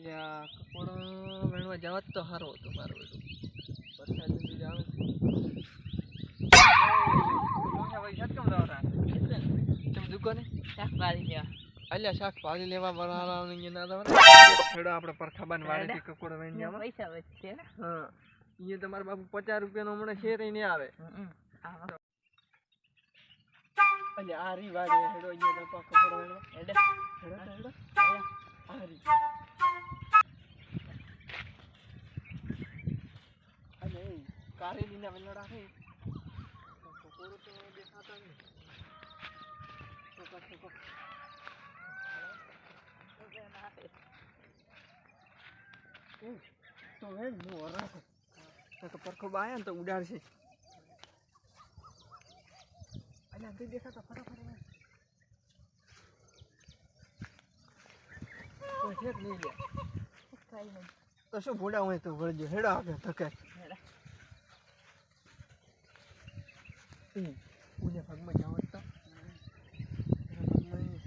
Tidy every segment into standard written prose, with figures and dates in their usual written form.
અલ્યા કપોળો વેણવા જવા તો સારું હતું મારું બેટું. વરસાદ નથી આવે તમે દુકાને શાકભાજી લેવા. અલ્યા શાકભાજી લેવા બરાબર ના છેડો આપણે પરખાબાન વાળેથી કકોડો વેણ જવા. પૈસા વધશે ને. હા એ તમારા બાપુ 50 રૂપિયાનો હમણાં શેર નહીં આવે. અલ્યા આ રી વાળે હેડો અહીંયા તો કકોડો વેણવા હેડો હેડો આ રી અને કારેલીના વેલડા છે કકોડો તો દેખાતા નહીં. તો હે હું વરાશે તો પરખો બાયા ને તો ઉડાડશે. અને આથી દેખાતા ફટાફટ કોઈ છે જ નહીં લે. કઈ નહીં. તો શું ભોડા હોય તો વળજો હેડો આગળ ધકે ઉને ભાગમાં જાવ તો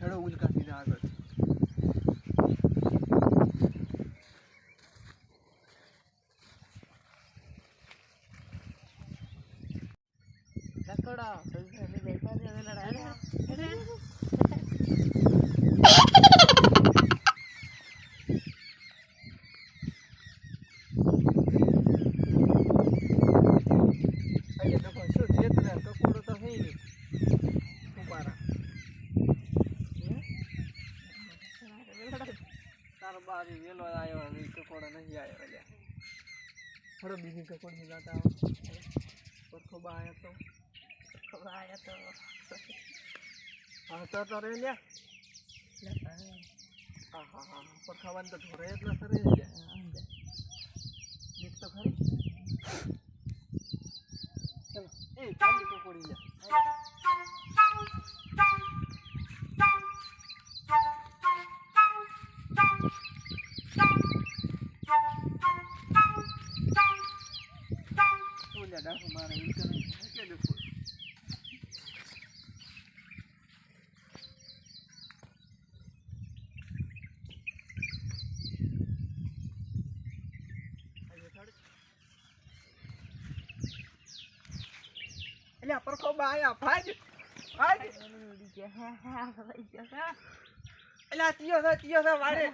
હેડો ઉલકા સીધા આગળ. કકોડા પૈસા લે બેઠા છે વેલડા હેડે. તારો બારી વેલો આવ્યો ને કકોડો નહીં આવ્યો. એટલે થોડો બીજી કકોડી જાતા પરખો બા આવ્યો તો આયા તો હા તો રે લ્યા. હા હા હા પરખાવાન તો ઢોરે જ ના સરે લ્યા. એક તો ખરી ચાલો એ ચાલી કકોડી લ્યા. ડાકુ મારે ઈ કરે કે દેખો એટલે પરખો બા આયા ભાગ ભાગ એટલે તીયો છે વાડે